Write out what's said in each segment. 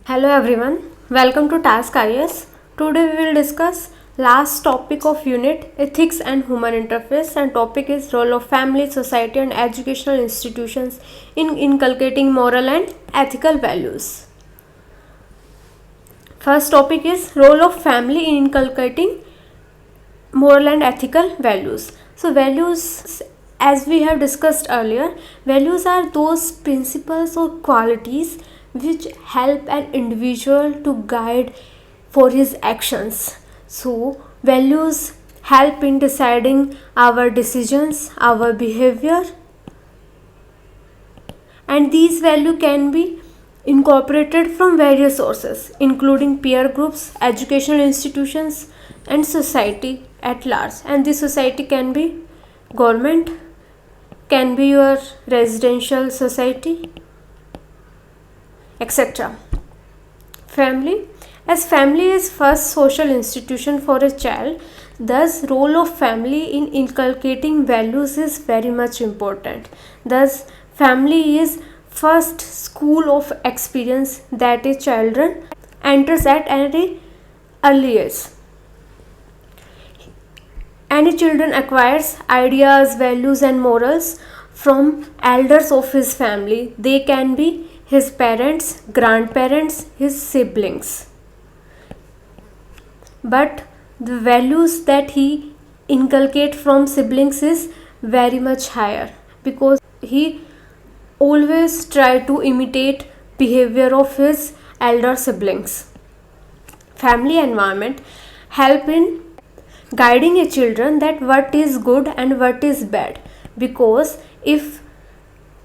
Hello everyone, welcome to Task Careers. Today we will discuss last topic of unit ethics and human interface, and topic is role of family, society and educational institutions in inculcating moral and ethical values. First topic is role of family in inculcating moral and ethical values. So values, as we have discussed earlier, values are those principles or qualities which help an individual to guide for his actions. So values help in deciding our decisions, our behavior, and these values can be incorporated from various sources including peer groups, educational institutions and society at large. And this society can be government, can be your residential society, etc. Family, as family is first social institution for a child, thus role of family in inculcating values is very much important. Thus family is first school of experience that a child enters at any early age. Any children acquires ideas, values and morals from elders of his family. They can be his parents, grandparents, his siblings. But the values that he inculcate from siblings is very much higher, because he always try to imitate behavior of his elder siblings. Family environment help in guiding a children that what is good and what is bad, because if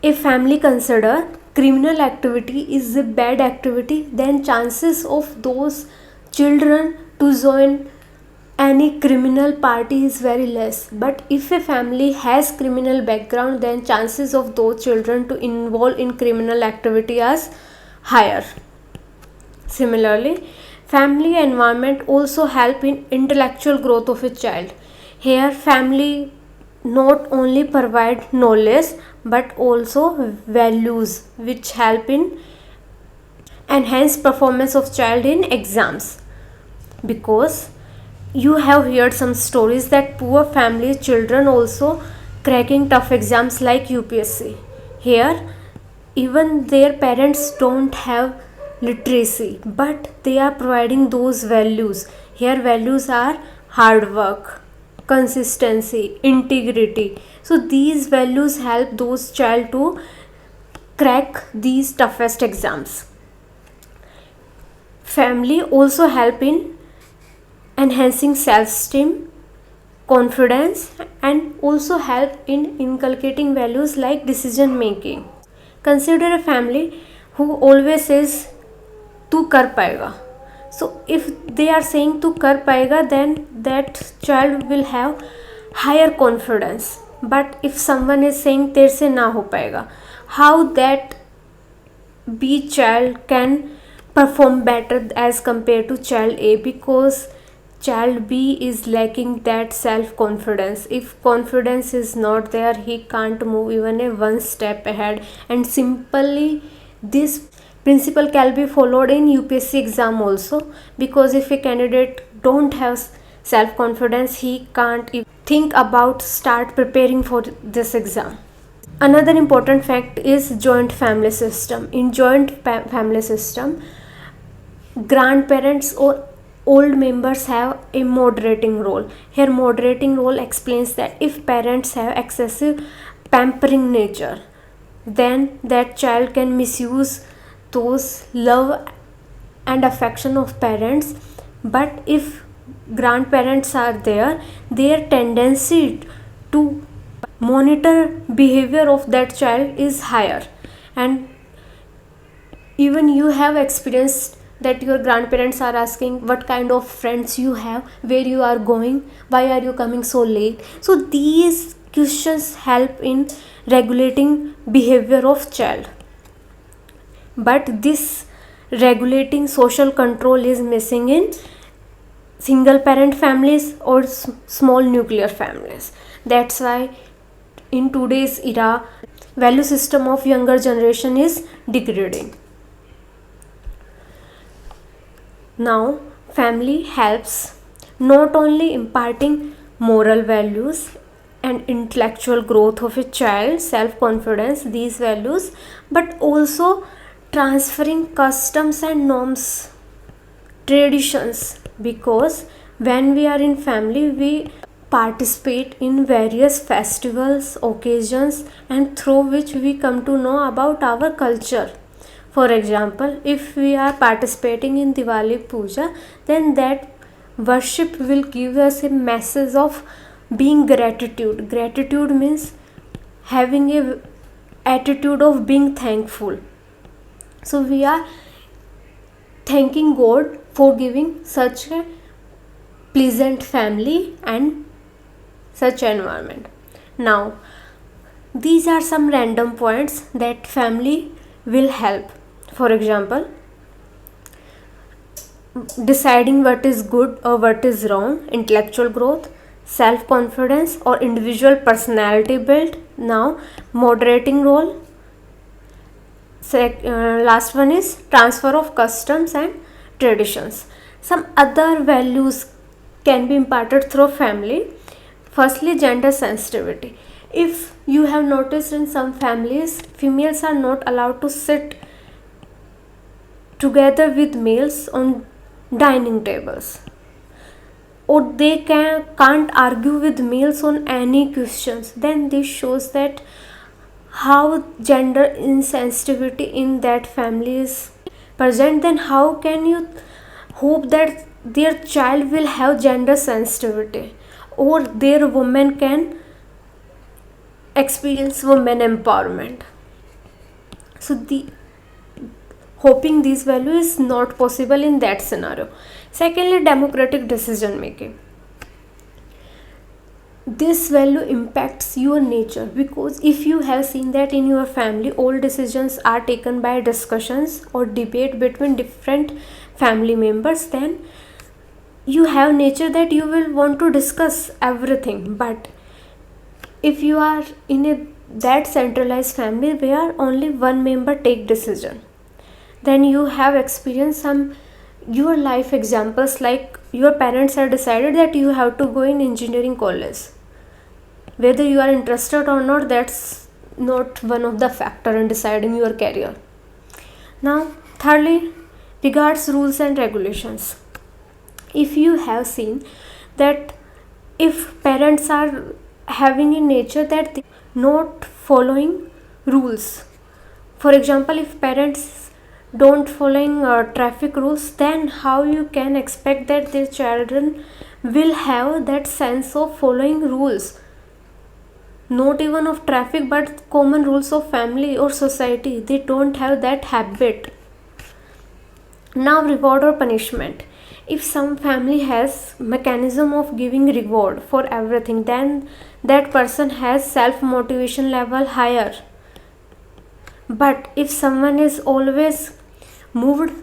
a family consider criminal activity is a bad activity, then chances of those children to join any criminal party is very less. But if a family has criminal background, then chances of those children to involve in criminal activity are higher. Similarly, family environment also help in intellectual growth of a child. Here family not only provide knowledge but also values which help in enhance performance of child in exams, because you have heard some stories that poor family children also cracking tough exams like UPSC. Here even their parents don't have literacy, but they are providing those values. Here values are hard work, consistency, integrity. So these values help those child to crack these toughest exams. Family also help in enhancing self-esteem, confidence, and also help in inculcating values like decision making. Consider a family who always says तू कर पाएगा. So if they are saying तू कर पाएगा, then that child will have higher confidence. But if someone is saying तेरे से ना हो पाएगा, how that B child can perform better as compared to child A, because child B is lacking that self confidence. If confidence is not there, he can't move even a one step ahead. And simply this principle can be followed in UPSC exam also, because if a candidate don't have self confidence, he can't even think about start preparing for this exam. Another important fact is joint family system. In joint family system, grandparents or old members have a moderating role. Here moderating role explains that if parents have excessive pampering nature, then that child can misuse those love and affection of parents. But if grandparents are there, their tendency to monitor behavior of that child is higher. And even you have experienced that your grandparents are asking what kind of friends you have, where you are going, why are you coming so late. So these questions help in regulating behavior of child. But this regulating social control is missing in single parent families or small nuclear families. That's why in today's era, value system of younger generation is degrading. Now, family helps not only imparting moral values and intellectual growth of a child, self confidence, these values, but also transferring customs and norms, traditions, because when we are in family, we participate in various festivals, occasions, and through which we come to know about our culture. For example, if we are participating in Diwali Puja, then that worship will give us a message of being gratitude. Gratitude means having a attitude of being thankful. So we are thanking God for giving such a pleasant family and such environment. Now, these are some random points that family will help. For example, deciding what is good or what is wrong, intellectual growth, self confidence or individual personality build. Now, moderating role. Last one is transfer of customs and traditions. Some other values can be imparted through family. Firstly, gender sensitivity. If you have noticed, in some families, females are not allowed to sit together with males on dining tables, or they can't argue with males on any questions. Then this shows that how gender insensitivity in that family is present. Then how can you hope that their child will have gender sensitivity, or their woman can experience women empowerment? So the hoping this value is not possible in that scenario. Secondly, democratic decision making. This value impacts your nature, because if you have seen that in your family all decisions are taken by discussions or debate between different family members, then you have nature that you will want to discuss everything. But if you are in a that centralized family where only one member take decision, then you have experienced some your life examples, like your parents have decided that you have to go in engineering college. Whether you are interested or not, that's not one of the factor in deciding your career. Now, thirdly, regards rules and regulations. If you have seen that if parents are having a nature that they not following rules, for example, if parents don't following traffic rules, then how you can expect that their children will have that sense of following rules, not even of traffic but common rules of family or society? They don't have that habit. Now, reward or punishment. If some family has mechanism of giving reward for everything, then that person has self motivation level higher. But if someone is always moved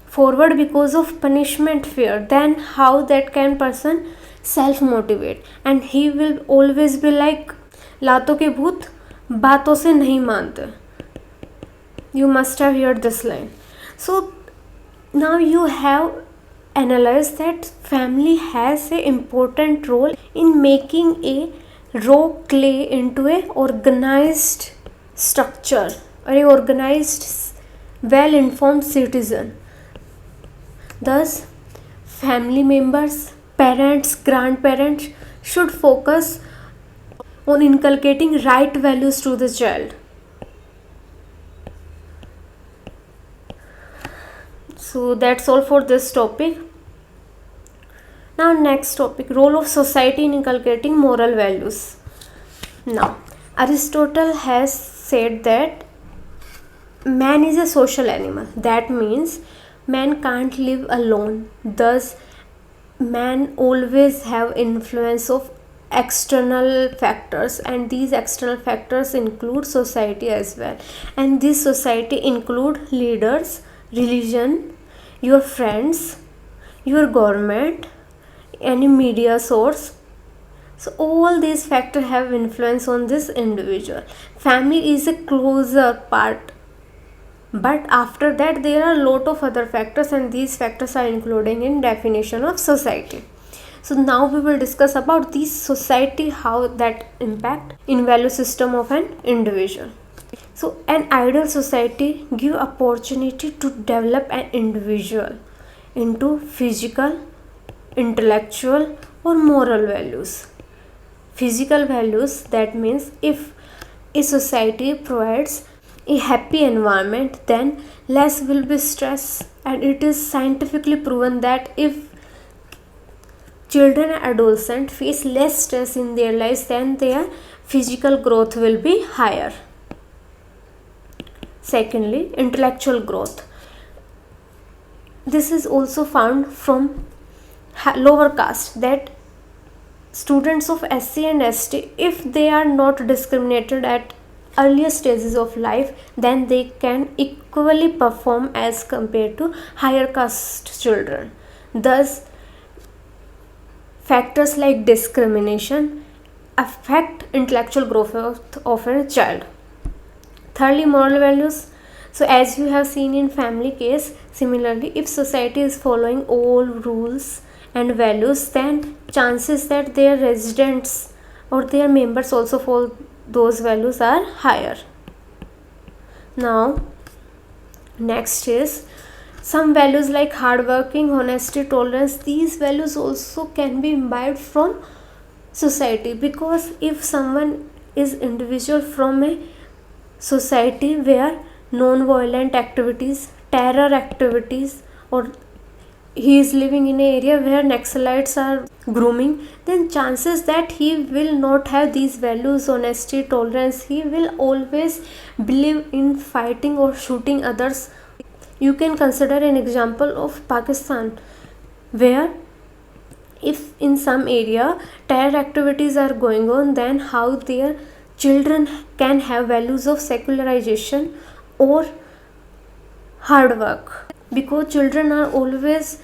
forward because of punishment fear, then how that can person self motivate? And he will always be like लातों के भूत बातों से नहीं मानते. You must have heard this line. So now you have analyzed that family has an important role in making a raw clay into a organized structure or a organized, well informed citizen. Thus, family members, parents, grandparents should focus on inculcating right values to the child. So that's all for this topic. Now, next topic, role of society in inculcating moral values. Now, Aristotle has said that man is a social animal. That means man can't live alone. Thus, man always have influence of external factors, and these external factors include society as well. And this society include leaders, religion, your friends, your government, any media source. So all these factors have influence on this individual. Family is a closer part but after that there are a lot of other factors, and these factors are including in definition of society. So now we will discuss about this society, how that impact in value system of an individual. So an ideal society give opportunity to develop an individual into physical, intellectual or moral values. Physical values, that means if a society provides a happy environment, then less will be stress, and it is scientifically proven that if children and adolescents face less stress in their lives, then their physical growth will be higher. Secondly, intellectual growth. This is also found from lower caste, that students of SC and ST, if they are not discriminated at earlier stages of life, then they can equally perform as compared to higher caste children. Thus, factors like discrimination affect intellectual growth of a child. Thirdly, moral values. So as you have seen in family case, similarly, if society is following all rules and values, then chances that their residents or their members also follow those values are higher. Now next is some values like hardworking, honesty, tolerance. These values also can be imbibed from society, because if someone is individual from a society where non-violent activities, terror activities, or he is living in an area where Naxalites are grooming, then chances that he will not have these values, honesty, tolerance. He will always believe in fighting or shooting others. You can consider an example of Pakistan, where if in some area terror activities are going on, then how their children can have values of secularization or hard work, because children are always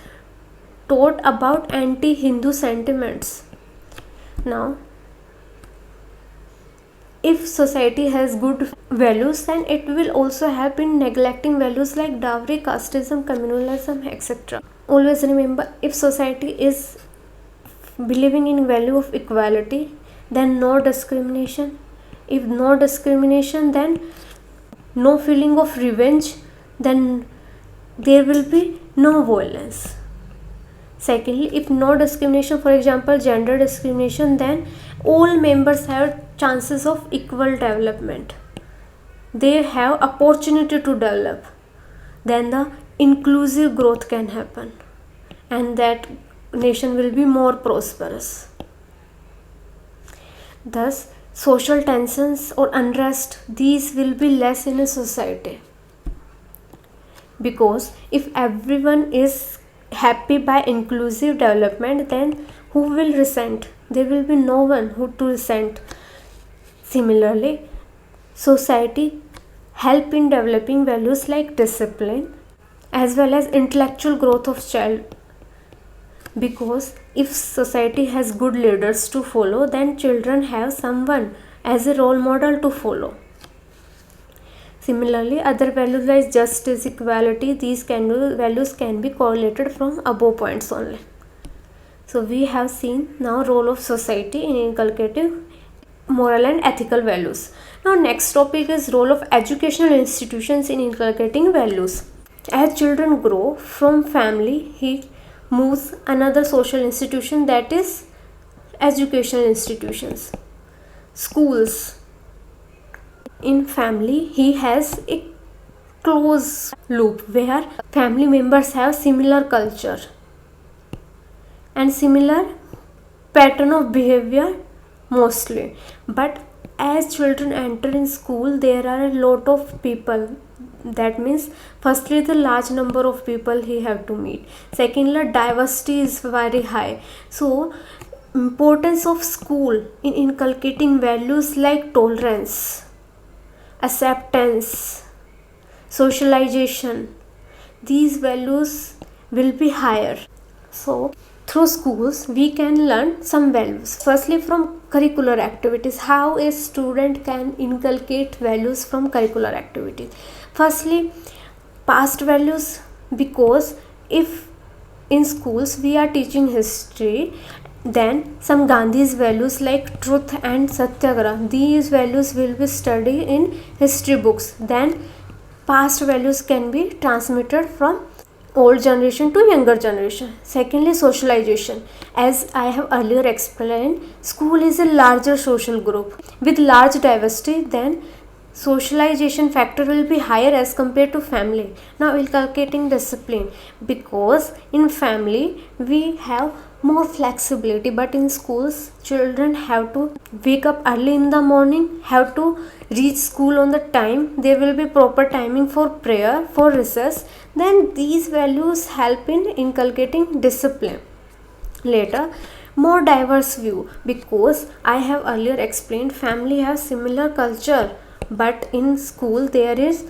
taught about anti-Hindu sentiments. Now, if society has good values, then it will also help in neglecting values like dowry, casteism, communalism, etc. Always remember, if society is believing in value of equality, then no discrimination. If no discrimination, then no feeling of revenge, then there will be no violence. Secondly, if no discrimination, for example gender discrimination, then all members have chances of equal development. They have opportunity to develop. Then the inclusive growth can happen, and that nation will be more prosperous. Thus, social tensions or unrest, these will be less in a society, because if everyone is happy by inclusive development, then who will resent? There will be no one who to resent. Similarly, society help in developing values like discipline as well as intellectual growth of child, because if society has good leaders to follow, then children have someone as a role model to follow. Similarly, other values like justice, equality, these values can be correlated from above points only. So we have seen now role of society in inculcating moral and ethical values. Now next topic is role of educational institutions in inculcating values. As children grow from family, he moves another social institution, that is educational institutions, schools. In family, he has a close loop where family members have similar culture and similar pattern of behavior mostly. But as children enter in school, there are a lot of people. That means firstly the large number of people he have to meet. Secondly, diversity is very high. So importance of school in inculcating values like tolerance, acceptance, socialization, these values will be higher. So Through schools, we can learn some values. Firstly, from curricular activities, how a student can inculcate values from curricular activities. Firstly, past values, because if in schools we are teaching history, then some Gandhi's values like truth and satyagraha, these values will be studied in history books. Then past values can be transmitted from old generation to younger generation. Secondly, socialization. As I have earlier explained, school is a larger social group with large diversity, then socialization factor will be higher as compared to family. Now inculcating discipline, because in family we have more flexibility, but in schools children have to wake up early in the morning, have to reach school on the time, there will be proper timing for prayer, for recess. Then these values help in inculcating discipline. Later, more diverse view, because I have earlier explained family has similar culture, but in school there is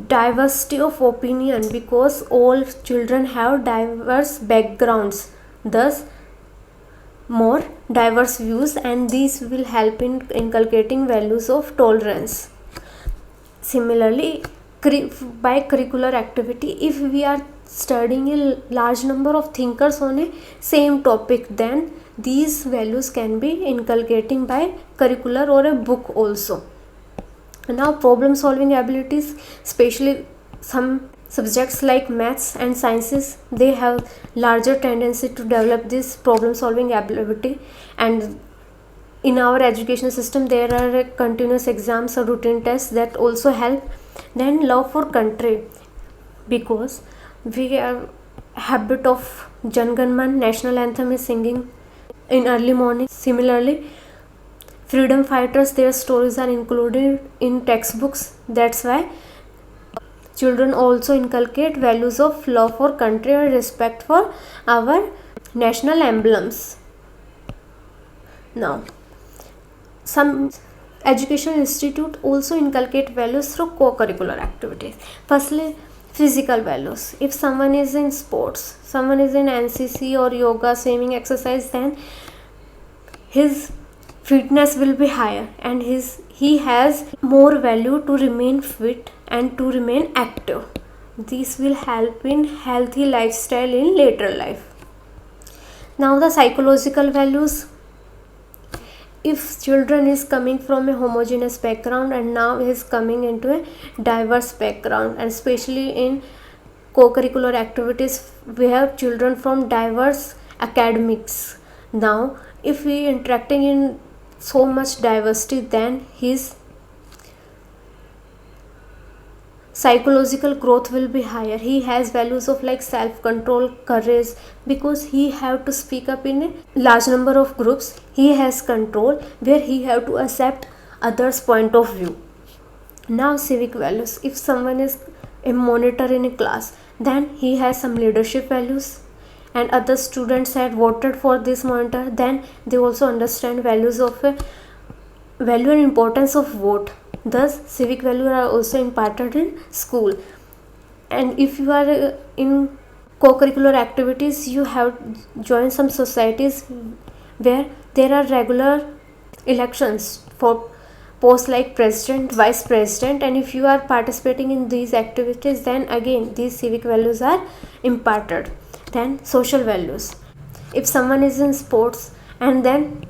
diversity of opinion, because all children have diverse backgrounds, thus more diverse views, and these will help in inculcating values of tolerance. Similarly, by curricular activity, if we are studying a large number of thinkers on a same topic, then these values can be inculcating by curricular or a book also. Now problem solving abilities, especially some subjects like maths and sciences, they have larger tendency to develop this problem solving ability. And in our education system there are continuous exams or routine tests that also help. Then love for country, because we have habit of Jan Gan Man, national anthem is singing in early morning. Similarly, freedom fighters, their stories are included in textbooks. That's why children also inculcate values of love for country and respect for our national emblems. Now, some educational institute also inculcate values through co-curricular activities. Firstly, physical values. If someone is in sports, someone is in NCC or yoga, swimming, exercise, then his fitness will be higher, and he has more value to remain fit and to remain active. This will help in healthy lifestyle in later life. Now the psychological values. If children is coming from a homogeneous background and now is coming into a diverse background, and especially in co-curricular activities we have children from diverse academics. Now if we interacting in so much diversity, then his psychological growth will be higher. He has values of like self-control, courage, because he have to speak up in a large number of groups. He has control where he have to accept others point of view. Now civic values. If someone is a monitor in a class, then he has some leadership values, and other students had voted for this monitor, then they also understand values of a value and importance of vote. Thus civic values are also imparted in school. And if you are in co-curricular activities, you have joined some societies where there are regular elections for posts like president, vice president, and if you are participating in these activities, then again these civic values are imparted. Then social values. If someone is in sports and then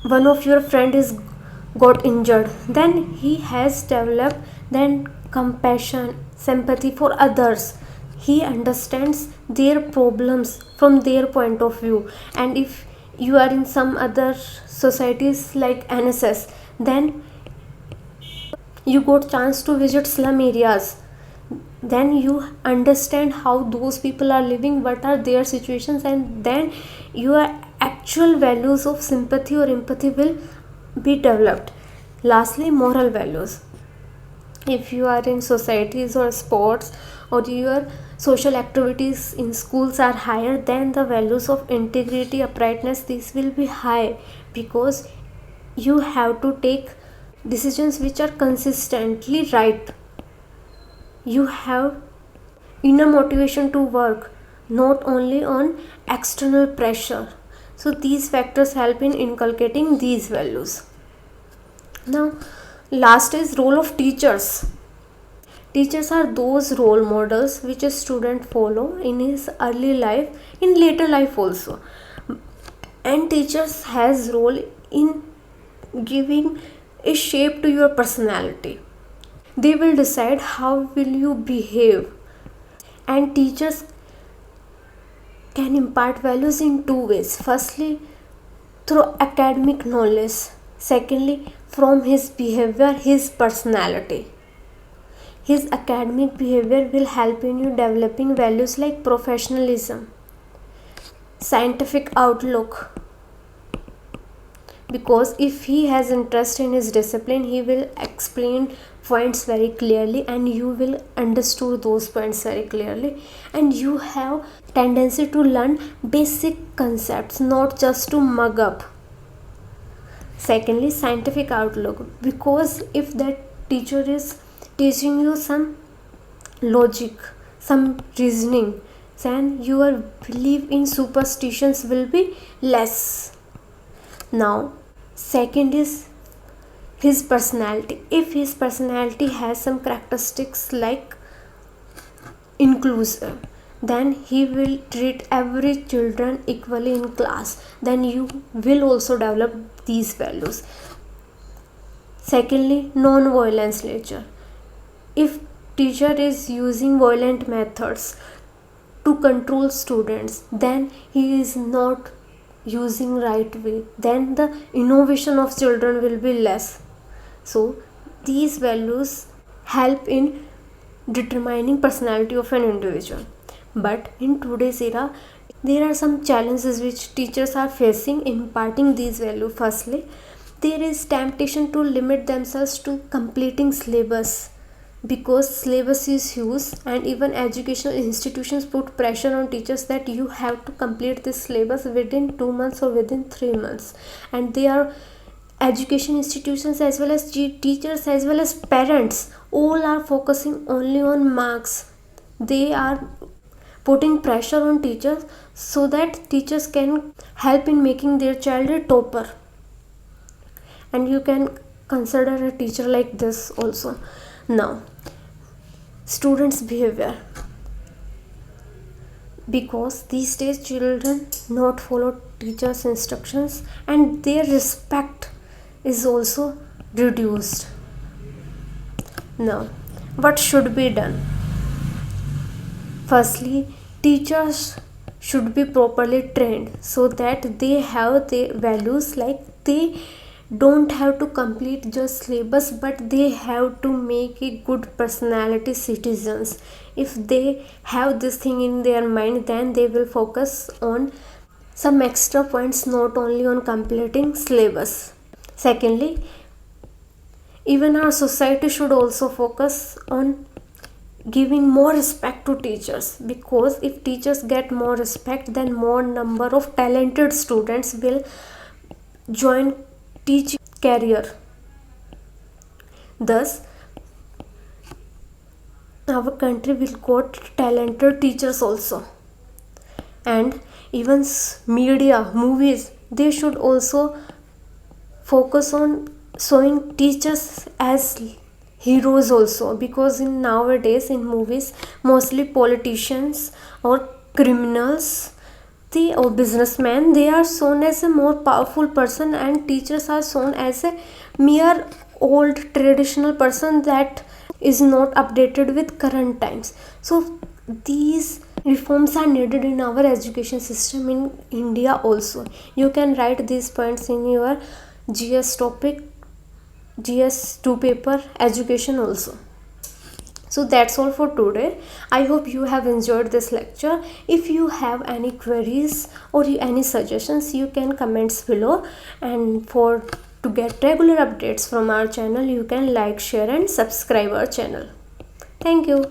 one of your friend is got injured, then he has developed then compassion, sympathy for others. He understands their problems from their point of view. And if you are in some other societies like NSS, then you got chance to visit slum areas, then you understand how those people are living, what are their situations, and then your actual values of sympathy or empathy will be developed. Lastly, moral values. If you are in societies or sports or your social activities in schools are higher, then the values of integrity, uprightness, these will be high, because you have to take decisions which are consistently right. You have inner motivation to work, not only on external pressure. So these factors help in inculcating these values. Now, last is role of teachers. Teachers are those role models which a student follow in his early life, in later life also. And teachers has role in giving a shape to your personality. They will decide how will you behave. And teachers can impart values in two ways. Firstly, through academic knowledge. Secondly, from his behavior, his personality. His academic behavior will help in you developing values like professionalism, scientific outlook, because if he has interest in his discipline, he will explain points very clearly and you will understand those points very clearly, and you have tendency to learn basic concepts, not just to mug up. Secondly, scientific outlook, because if that teacher is teaching you some logic, some reasoning, then your belief in superstitions will be less. Now, second is his personality. If his personality has some characteristics like inclusive, then he will treat every children equally in class, then you will also develop these values. Secondly, non-violence nature. If teacher is using violent methods to control students, then he is not using right way, then the innovation of children will be less. So these values help in determining personality of an individual. But in today's era, there are some challenges which teachers are facing in imparting these values. Firstly, there is temptation to limit themselves to completing syllabus, because syllabus is huge and even educational institutions put pressure on teachers that you have to complete this syllabus within 2 months or within 3 months. And they are education institutions as well as teachers as well as parents, all are focusing only on marks. They are putting pressure on teachers so that teachers can help in making their child a topper. And you can consider a teacher like this also. Now, students behavior, because these days children not follow teachers instructions and their respect is also reduced. Now, what should be done? Firstly, teachers should be properly trained so that they have the values, like they don't have to complete just syllabus, but they have to make a good personality citizens. If they have this thing in their mind, then they will focus on some extra points, not only on completing syllabus. Secondly, even our society should also focus on giving more respect to teachers, because if teachers get more respect, then more number of talented students will join teaching career. Thus, our country will got talented teachers also. And even media, movies, they should also focus on showing teachers as heroes also, because in nowadays in movies mostly politicians or criminals, they or businessmen, they are shown as a more powerful person, and teachers are shown as a mere old traditional person that is not updated with current times. So these reforms are needed in our education system in India also. You can write these points in your GS topic, GS2 paper, education also. So that's all for today. I hope you have enjoyed this lecture. If you have any queries or any suggestions, you can comments below, and for to get regular updates from our channel, you can like, share and subscribe our channel. Thank you.